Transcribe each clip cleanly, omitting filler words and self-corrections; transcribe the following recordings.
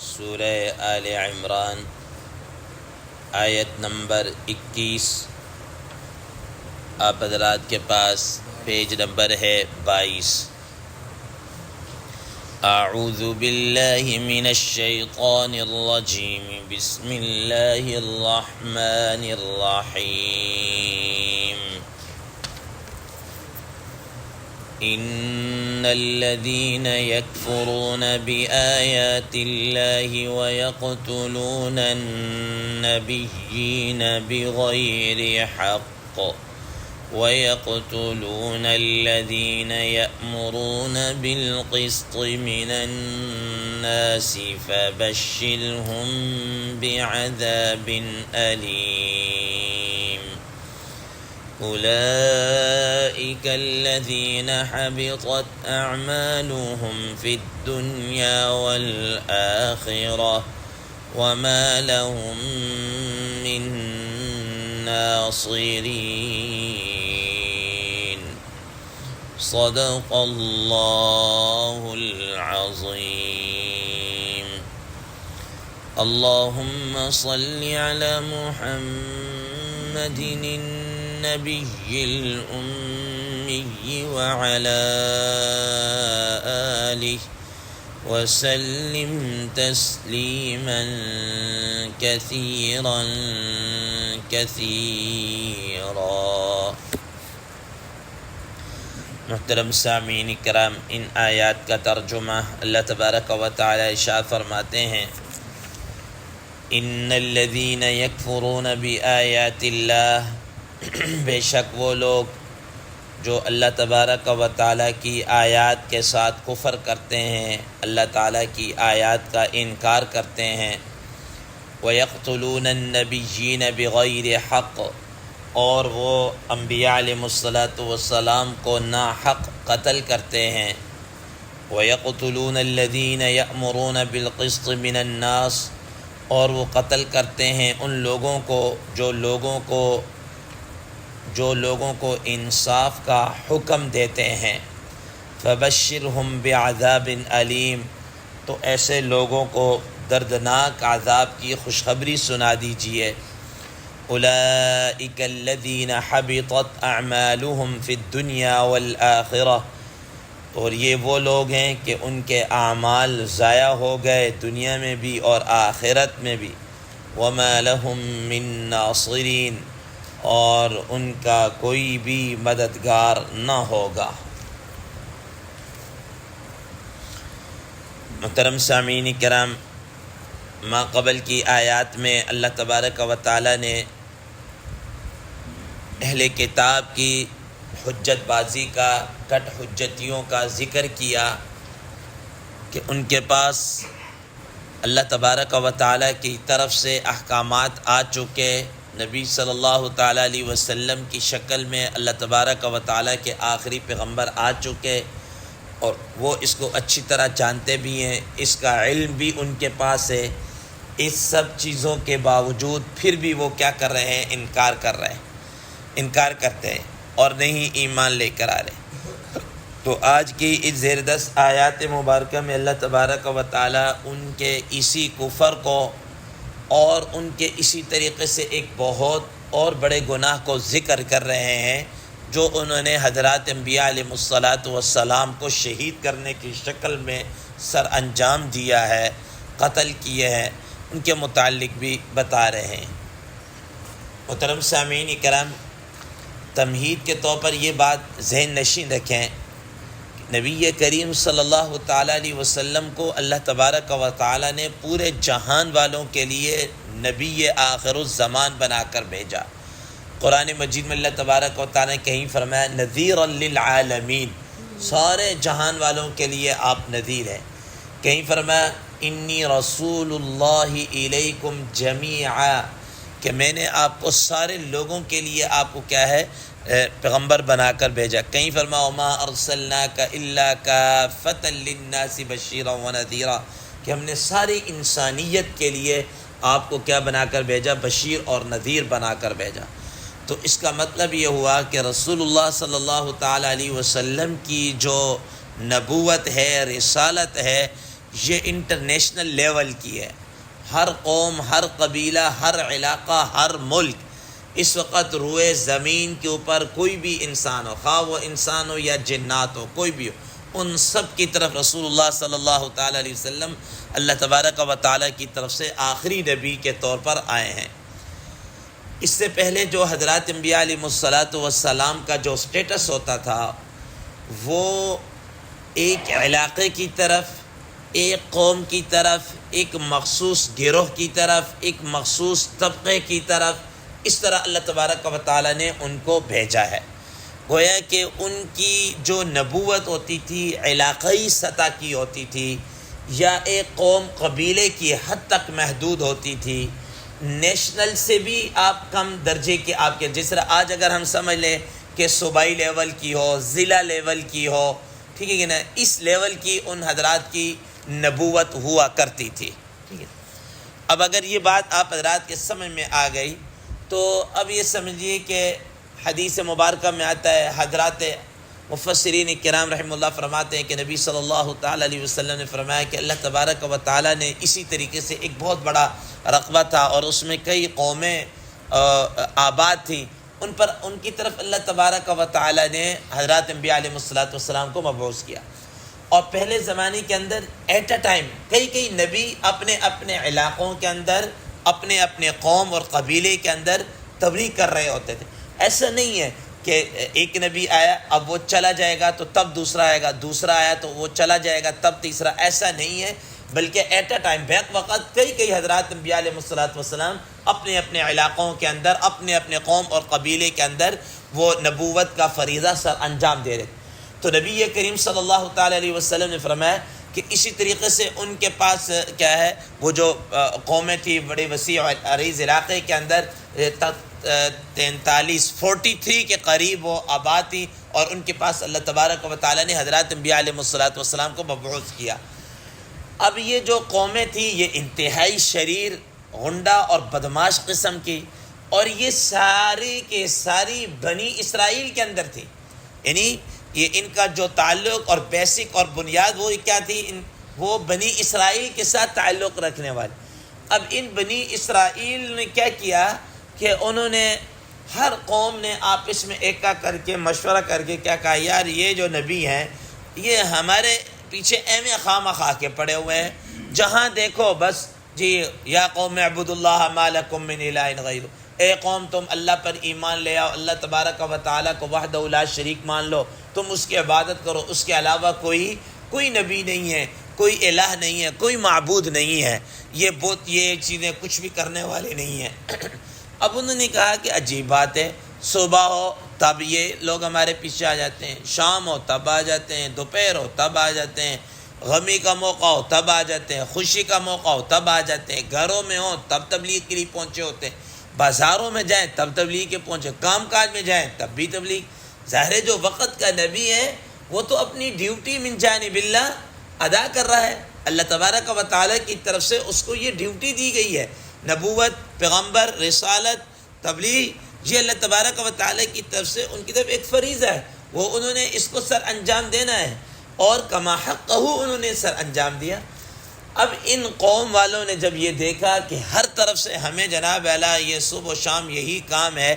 سورہ آل عمران آیت نمبر 21۔ آپ حضرات کے پاس پیج نمبر ہے 22۔ اعوذ باللہ من الشیطان الرجیم، بسم اللہ الرحمن الرحیم۔ ان الذين يكفرون بآيات الله ويقتلون النبيين بغير حق ويقتلون الذين يأمرون بالقسط من الناس فبشرهم بعذاب أليم۔ أولئك الذين حبطت أعمالهم في الدنيا والآخرة وما لهم من ناصرين۔ صدق الله العظيم۔ اللهم صل على محمد النبي الأمي وعلى آله وسلم تسليما كثيرا كثيرا۔ محترم سامعین کرام، ان آیات کا ترجمہ اللہ تبارک و تعالی ارشاد فرماتے ہیں، ان الذین یکفرون بآیات اللہ، بے شک وہ لوگ جو اللہ تبارک و تعالیٰ کی آیات کے ساتھ کفر کرتے ہیں، اللہ تعالیٰ کی آیات کا انکار کرتے ہیں، وَيَقْتُلُونَ النَّبِيِّينَ بِغَيْرِ حَقٍّ، اور وہ انبیاء علیہم السلام کو ناحق قتل کرتے ہیں، وَيَقْتُلُونَ الَّذِينَ يَأْمُرُونَ بِالْقِسْطِ مِنَ النَّاسِ، اور وہ قتل کرتے ہیں ان لوگوں کو جو لوگوں کو انصاف کا حکم دیتے ہیں۔ فبشرہم بعذاب علیم، تو ایسے لوگوں کو دردناک عذاب کی خوشخبری سنا دیجیے۔ اولئک الذین حبطت اعمالہم فی الدنیا والآخرہ، اور یہ وہ لوگ ہیں کہ ان کے اعمال ضائع ہو گئے دنیا میں بھی اور آخرت میں بھی۔ وما لہم من ناصرین، اور ان کا کوئی بھی مددگار نہ ہوگا۔ محترم سامعین کرام، ما قبل کی آیات میں اللہ تبارک و تعالی نے اہل کتاب کی حجت بازی کا، کٹ حجتیوں کا ذکر کیا کہ ان کے پاس اللہ تبارک و تعالی کی طرف سے احکامات آ چکے، نبی صلی اللہ تعالیٰ علیہ وسلم کی شکل میں اللہ تبارک و تعالیٰ کے آخری پیغمبر آ چکے، اور وہ اس کو اچھی طرح جانتے بھی ہیں، اس کا علم بھی ان کے پاس ہے۔ اس سب چیزوں کے باوجود پھر بھی وہ کیا کر رہے ہیں؟ انکار کرتے ہیں اور نہیں ایمان لے کر آ رہے۔ تو آج کی اس زیر دست آیات مبارکہ میں اللہ تبارک و تعالیٰ ان کے اسی کفر کو اور ان کے اسی طریقے سے ایک بہت اور بڑے گناہ کو ذکر کر رہے ہیں جو انہوں نے حضرات انبیاء علیہم السلام کو شہید کرنے کی شکل میں سر انجام دیا ہے، قتل کیے ہیں، ان کے متعلق بھی بتا رہے ہیں۔ محترم سامعین کرام، تمہید کے طور پر یہ بات ذہن نشین رکھیں، نبی کریم صلی اللہ تعالیٰ علیہ وسلم کو اللہ تبارک و تعالیٰ نے پورے جہان والوں کے لیے نبی آخر الزمان بنا کر بھیجا۔ قرآن مجید میں اللہ تبارک و تعالیٰ نے کہیں فرمایا نذیرا للعالمین، سارے جہان والوں کے لیے آپ نذیر ہیں۔ کہیں فرمایا انی رسول اللہ الیکم جمیعا، کہ میں نے آپ کو سارے لوگوں کے لیے آپ کو کیا ہے؟ پیغمبر بنا کر بھیجا۔ کہیں فرمایا وما ارسلناک الا کافۃ للناس بشیرا ونذیرا، کہ ہم نے ساری انسانیت کے لیے آپ کو کیا بنا کر بھیجا؟ بشیر اور نذیر بنا کر بھیجا۔ تو اس کا مطلب یہ ہوا کہ رسول اللہ صلی اللہ تعالیٰ علیہ وسلم کی جو نبوت ہے، رسالت ہے، یہ انٹرنیشنل لیول کی ہے. ہر قوم، ہر قبیلہ، ہر علاقہ، ہر ملک اس وقت روئے زمین کے اوپر کوئی بھی انسان ہو، خواہ وہ انسان ہو یا جنات ہو، کوئی بھی ہو، ان سب کی طرف رسول اللہ صلی اللہ تعالیٰ علیہ وسلم اللہ تبارک و تعالیٰ کی طرف سے آخری نبی کے طور پر آئے ہیں. اس سے پہلے جو حضرات انبیاء علیہ الصلاۃ والسلام کا جو سٹیٹس ہوتا تھا وہ ایک علاقے کی طرف، ایک قوم کی طرف، ایک مخصوص گروہ کی طرف، ایک مخصوص طبقے کی طرف، اس طرح اللہ تبارک و تعالیٰ نے ان کو بھیجا ہے. گویا کہ ان کی جو نبوت ہوتی تھی علاقائی سطح کی ہوتی تھی یا ایک قوم قبیلے کی حد تک محدود ہوتی تھی، نیشنل سے بھی آپ کم درجے کے آپ کے، جس طرح آج اگر ہم سمجھ لیں کہ صوبائی لیول کی ہو، ضلع لیول کی ہو، ٹھیک ہے کہ نا، اس لیول کی ان حضرات کی نبوت ہوا کرتی تھی. ٹھیک ہے، اب اگر یہ بات آپ حضرات کے سمجھ میں آ گئی تو اب یہ سمجھیے کہ حدیث مبارکہ میں آتا ہے، حضرات مفسرین کرام رحمہ اللہ فرماتے ہیں کہ نبی صلی اللہ تعالیٰ علیہ وسلم نے فرمایا کہ اللہ تبارک و تعالیٰ نے اسی طریقے سے ایک بہت بڑا رقبہ تھا اور اس میں کئی قومیں آباد تھیں، ان کی طرف اللہ تبارک و تعالیٰ نے حضرات انبیاء علیہ الصلاۃ والسلام کو مبعوث کیا. اور پہلے زمانے کے اندر ایٹ اے ٹائم کئی نبی اپنے اپنے علاقوں کے اندر، اپنے اپنے قوم اور قبیلے کے اندر تبلیغ کر رہے ہوتے تھے. ایسا نہیں ہے کہ ایک نبی آیا اب وہ چلا جائے گا تو تب دوسرا آئے گا، دوسرا آیا تو وہ چلا جائے گا تب تیسرا، ایسا نہیں ہے، بلکہ ایٹ اے ٹائم بیک وقت کئی حضرات انبیاء علیہ الصلاۃ والسلام اپنے اپنے علاقوں کے اندر، اپنے اپنے قوم اور قبیلے کے اندر وہ نبوت کا فریضہ سر انجام دے رہے. تو نبی کریم صلی اللہ تعالیٰ علیہ وسلم نے فرمایا کہ اسی طریقے سے ان کے پاس کیا ہے، وہ جو قومیں تھی بڑے وسیع اور عریض علاقے کے اندر 43 کے قریب وہ آباد تھی، اور ان کے پاس اللہ تبارک و تعالیٰ نے حضرات انبیاء علیہ الصلاۃ والسلام کو مبعوث کیا. اب یہ جو قومیں تھیں یہ انتہائی شریر، غنڈہ اور بدماش قسم کی، اور یہ ساری کے ساری بنی اسرائیل کے اندر تھی. یعنی یہ ان کا جو تعلق اور بیسک اور بنیاد وہ کیا تھی، وہ بنی اسرائیل کے ساتھ تعلق رکھنے والے. اب ان بنی اسرائیل نے کیا کیا کہ انہوں نے ہر قوم نے آپس میں ایکا کر کے مشورہ کر کے کیا کہا، یار یہ جو نبی ہیں یہ ہمارے پیچھے ایم خواہ مخواہ کے پڑے ہوئے ہیں، جہاں دیکھو بس جی یا قوم اعبدوا اللہ ما لکم من الہ غیرہ، اے قوم تم اللہ پر ایمان لے آؤ، اللہ تبارک و تعالیٰ کو وحدہ لا شریک مان لو، تم اس کی عبادت کرو، اس کے علاوہ کوئی نبی نہیں ہے، کوئی الہ نہیں ہے، کوئی معبود نہیں ہے، یہ چیزیں کچھ بھی کرنے والے نہیں ہیں. اب انہوں نے کہا کہ عجیب بات ہے، صبح ہو تب یہ لوگ ہمارے پیچھے آ جاتے ہیں، شام ہو تب آ جاتے ہیں، دوپہر ہو تب آ جاتے ہیں، غمی کا موقع ہو تب آ جاتے ہیں، خوشی کا موقع ہو تب آ جاتے ہیں، گھروں میں ہو تب تبلیغ کے لیے پہنچے ہوتے ہیں، بازاروں میں جائیں تب تبلیغ کے پہنچے، کام کاج میں جائیں تب بھی تبلیغ. ظاہر جو وقت کا نبی ہے وہ تو اپنی ڈیوٹی من جانب اللہ ادا کر رہا ہے، اللہ تبارک و تعالیٰ کی طرف سے اس کو یہ ڈیوٹی دی گئی ہے، نبوت، پیغمبر، رسالت، تبلیغ، یہ اللہ تبارک و تعالیٰ کی طرف سے ان کی طرف ایک فریضہ ہے، وہ انہوں نے اس کو سر انجام دینا ہے، اور کما حقہ انہوں نے سر انجام دیا. اب ان قوم والوں نے جب یہ دیکھا کہ ہر طرف سے ہمیں جناب اعلیٰ یہ صبح و شام یہی کام ہے،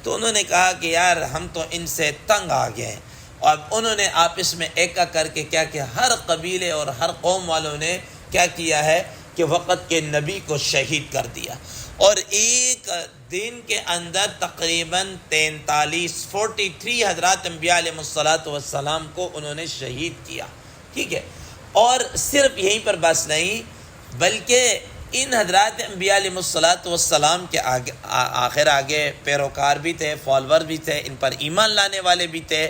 تو انہوں نے کہا کہ یار ہم تو ان سے تنگ آ گئے ہیں. اور اب انہوں نے آپس میں ایکا کر کے کیا کہ ہر قبیلے اور ہر قوم والوں نے کیا کیا ہے کہ وقت کے نبی کو شہید کر دیا، اور ایک دن کے اندر تقریباً 43 حضرات انبیاء علیہ الصلاۃ والسلام کو انہوں نے شہید کیا. ٹھیک ہے، اور صرف یہیں پر بس نہیں بلکہ ان حضرات انبیاء علیہ الصلاۃ والسلام کے آگے پیروکار بھی تھے، فالور بھی تھے، ان پر ایمان لانے والے بھی تھے.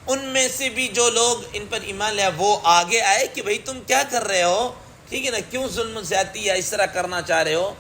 ان میں سے بھی جو لوگ ان پر ایمان لیا وہ آگے آئے کہ بھئی تم کیا کر رہے ہو، ٹھیک ہے نا، کیوں ظلم زیادتی یا اس طرح کرنا چاہ رہے ہو.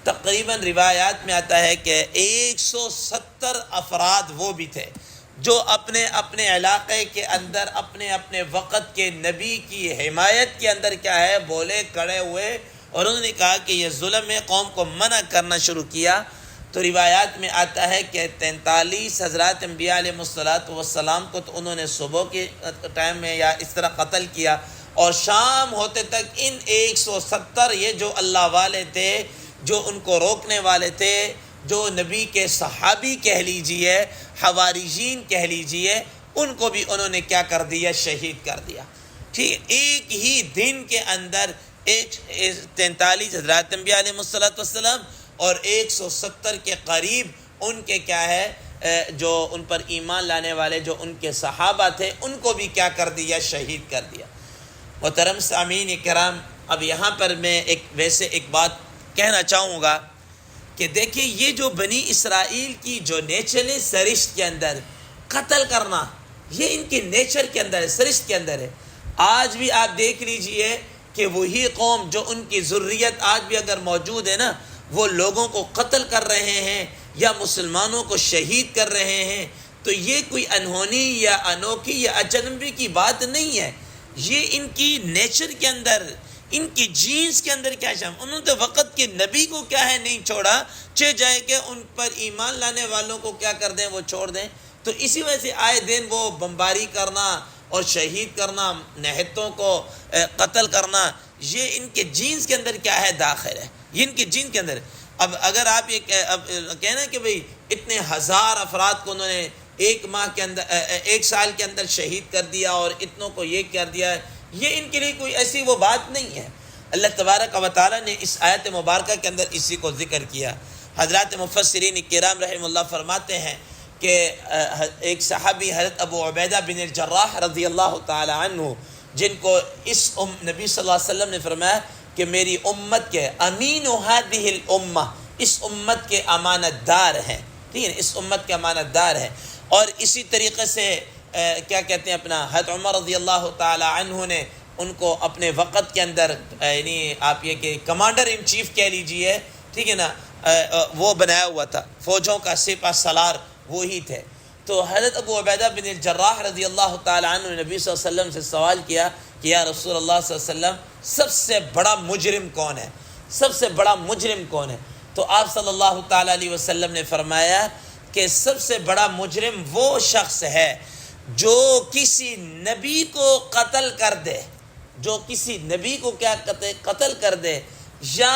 تقریباً روایات میں آتا ہے کہ 170 افراد وہ بھی تھے جو اپنے اپنے علاقے کے اندر اپنے اپنے وقت کے نبی کی حمایت کے اندر کیا ہے بولے کھڑے ہوئے، اور انہوں نے کہا کہ یہ ظلم ہے، قوم کو منع کرنا شروع کیا. تو روایات میں آتا ہے کہ 43 حضرات انبیاء علیہ الصلاۃ والسلام کو تو انہوں نے صبح کے ٹائم میں یا اس طرح قتل کیا، اور شام ہوتے تک ان 170 یہ جو اللہ والے تھے، جو ان کو روکنے والے تھے، جو نبی کے صحابی کہہ لیجئے، حواریجین کہہ لیجئے، ان کو بھی انہوں نے کیا کر دیا؟ شہید کر دیا۔ ٹھیک ہے، ایک ہی دن کے اندر 43 حضرات انبیاء علیہ السلام اور 170 کے قریب ان کے کیا ہے جو ان پر ایمان لانے والے جو ان کے صحابہ تھے، ان کو بھی کیا کر دیا؟ شہید کر دیا۔ محترم سامعین کرام، اب یہاں پر میں ایک بات کہنا چاہوں گا کہ دیکھیں یہ جو بنی اسرائیل کی جو نیچر ہے سرشت کے اندر قتل کرنا، یہ ان کے نیچر کے اندر ہے، سرشت کے اندر ہے۔ آج بھی آپ دیکھ لیجئے کہ وہی قوم جو ان کی ذریت آج بھی اگر موجود ہے نا، وہ لوگوں کو قتل کر رہے ہیں یا مسلمانوں کو شہید کر رہے ہیں، تو یہ کوئی انہونی یا انوکھی یا اجنبی کی بات نہیں ہے، یہ ان کی نیچر کے اندر، ان کی جینز کے اندر کیا شامل۔ انہوں نے وقت کے نبی کو کیا ہے نہیں چھوڑا، چہ جائے کہ ان پر ایمان لانے والوں کو کیا کر دیں؟ وہ چھوڑ دیں۔ تو اسی وجہ سے آئے دن وہ بمباری کرنا اور شہید کرنا، نہتوں کو قتل کرنا، یہ ان کے جینز کے اندر کیا ہے؟ داخل ہے، یہ ان کے جین کے اندر ہے۔ اب اگر آپ یہ کہنا کہ بھئی اتنے ہزار افراد کو انہوں نے ایک سال کے اندر شہید کر دیا اور اتنوں کو یہ کر دیا، یہ ان کے لیے کوئی ایسی وہ بات نہیں ہے۔ اللہ تبارک و تعالیٰ نے اس آیت مبارکہ کے اندر اسی کو ذکر کیا۔ حضرات مفسرین کرام رحمہ اللہ فرماتے ہیں کہ ایک صحابی حضرت ابو عبیدہ بن الجراح رضی اللہ تعالی عنہ، جن کو نبی صلی اللہ علیہ وسلم نے فرمایا کہ میری امت کے امین هذه الامہ، اس امت کے امانت دار ہیں، ٹھیک ہے، اس امت کے امانت دار ہیں۔ اور اسی طریقے سے کیا کہتے ہیں اپنا حضرت عمر رضی اللہ تعالی عنہ نے ان کو اپنے وقت کے اندر یعنی آپ یہ کہ کمانڈر ان چیف کہہ لیجئے، ٹھیک ہے نا، وہ بنایا ہوا تھا، فوجوں کا سپہ سالار وہی تھے۔ تو حضرت ابو عبیدہ بن الجراح رضی اللہ تعالی عنہ نے نبی صلی اللہ علیہ وسلم سے سوال کیا کہ یا رسول اللہ صلی اللہ علیہ وسلم، سب سے بڑا مجرم کون ہے؟ سب سے بڑا مجرم کون ہے؟ تو آپ صلی اللہ تعالی علیہ وسلم نے فرمایا کہ سب سے بڑا مجرم وہ شخص ہے جو کسی نبی کو قتل کر دے، جو کسی نبی کو کیا قتل کر دے، یا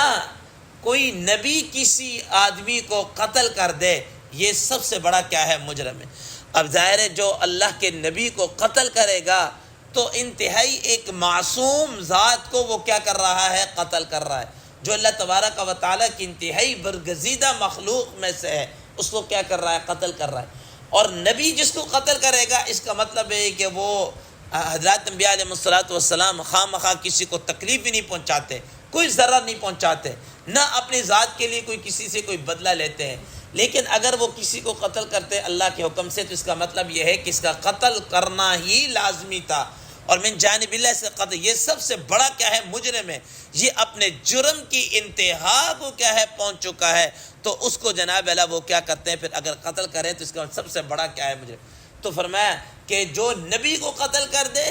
کوئی نبی کسی آدمی کو قتل کر دے، یہ سب سے بڑا کیا ہے؟ مجرم ہے۔ اب ظاہر ہے جو اللہ کے نبی کو قتل کرے گا تو انتہائی ایک معصوم ذات کو وہ کیا کر رہا ہے؟ قتل کر رہا ہے۔ جو اللہ تبارک و تعالیٰ کی انتہائی برگزیدہ مخلوق میں سے ہے، اس کو کیا کر رہا ہے؟ قتل کر رہا ہے۔ اور نبی جس کو قتل کرے گا، اس کا مطلب ہے کہ وہ حضرات انبیاء علیہ السلام خواہ مخواہ کسی کو تکلیف بھی نہیں پہنچاتے، کوئی ضرر نہیں پہنچاتے، نہ اپنی ذات کے لیے کوئی کسی سے کوئی بدلہ لیتے ہیں۔ لیکن اگر وہ کسی کو قتل کرتے اللہ کے حکم سے، تو اس کا مطلب یہ ہے کہ اس کا قتل کرنا ہی لازمی تھا، اور من جانب اللہ سے قتل، یہ سب سے بڑا کیا ہے؟ مجرم ہے۔ یہ اپنے جرم کی انتہا کو کیا ہے؟ پہنچ چکا ہے، تو اس کو جناب اللہ وہ کیا کرتے ہیں پھر اگر قتل کریں تو اس کا سب سے بڑا کیا ہے؟ مجرم۔ تو فرمایا کہ جو نبی کو قتل کر دے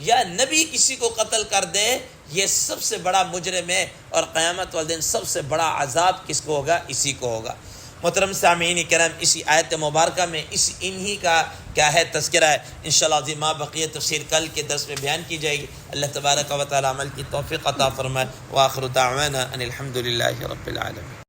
یا نبی کسی کو قتل کر دے، یہ سب سے بڑا مجرم ہے، اور قیامت والدین سب سے بڑا عذاب کس کو ہوگا؟ اسی کو ہوگا۔ محترم سامعین کرام، اسی آیت مبارکہ میں انہی کا کیا ہے؟ تذکرہ ہے۔ انشاءاللہ عظیم ما بقیہ تفسیر کل کے درس میں بیان کی جائے گی۔ اللہ تبارک و تعالی عمل کی توفیق عطا فرمائے۔ وآخر دعوانا ان الحمد للہ رب العالمین۔